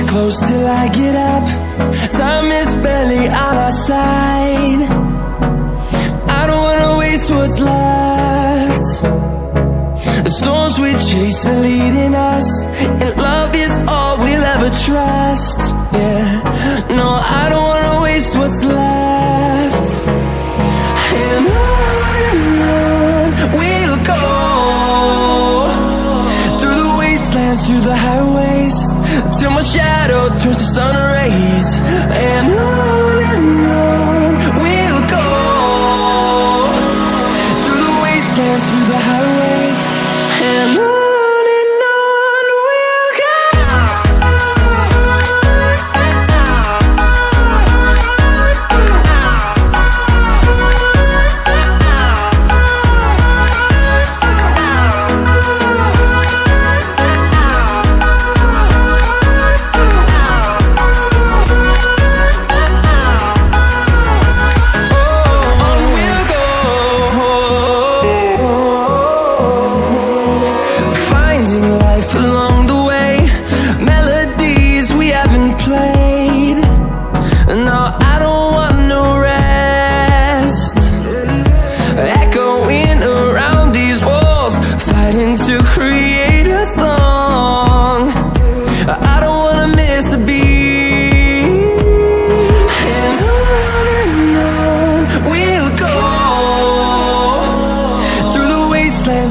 close till I get up. Time is barely on our side. I don't wanna waste what's left. The storms we chase are leading us, and love is all we'll ever trust. Yeah, no, I don't wanna waste what's left. And on we'll go, through the wastelands, through the highways, till my shadow turns to sun rays. And on we'll go, through the wastelands, through the highways, and on we'll go.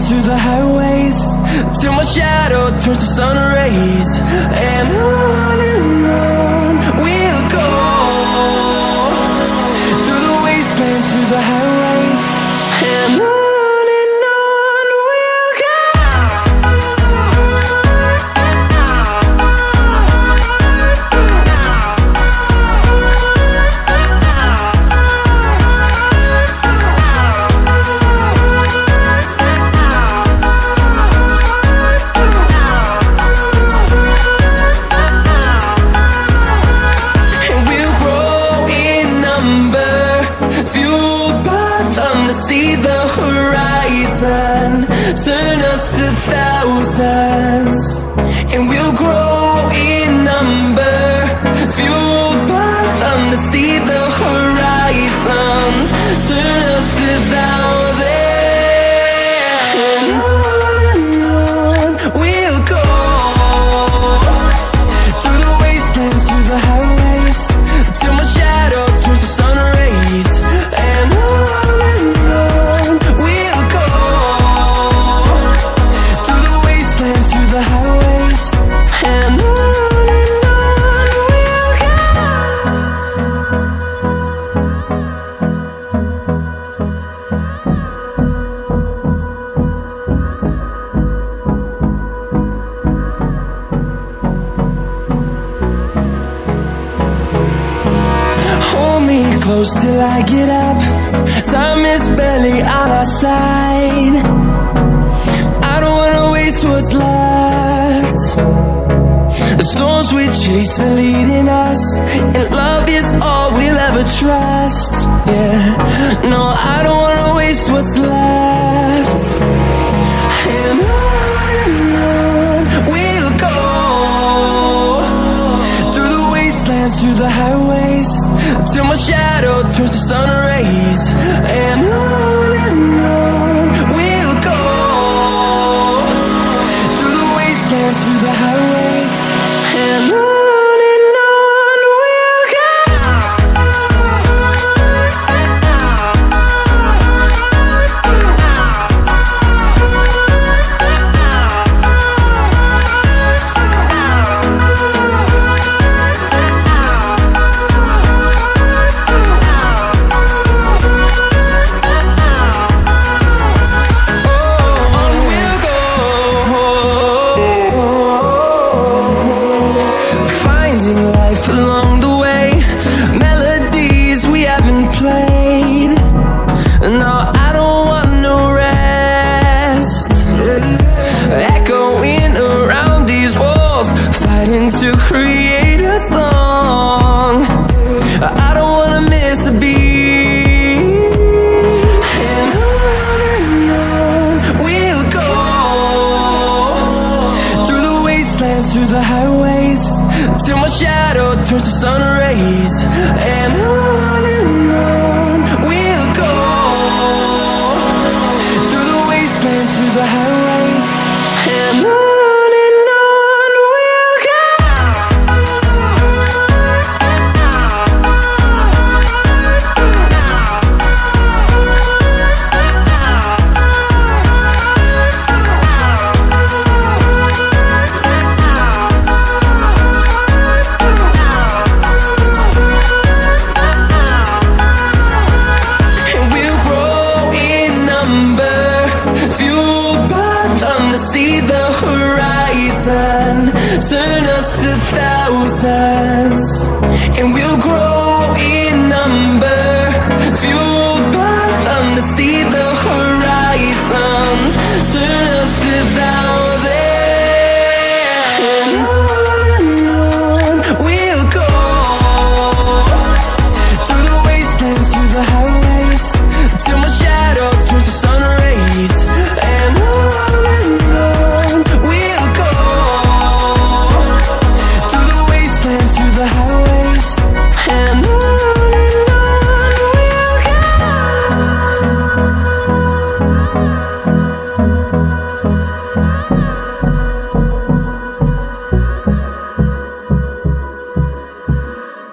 Through the highways, till my shadow turns to sun rays. And on we'll go, through the wastelands, through the highways, and on we'll go. Turn us to thousands, and we'll grow in number, fueled by them to see the horizon. Turn us to thousands, and on we'll go, through the wastelands, through the highways, till my shadow turns to sun rays. And on we'll go, through the highways, and on we'll go. Hold me close till I get up. Time is barely on our side. I don't wanna waste what's left. The storms we chase are leading us, and love is all we'll ever trust. Yeah, no, I don't wanna waste what's left. And on we'll go, through the wastelands, through the highways, till my shadow turns to sun rays. And on we'll go, through the wastelands, through the highways, and on we'll go.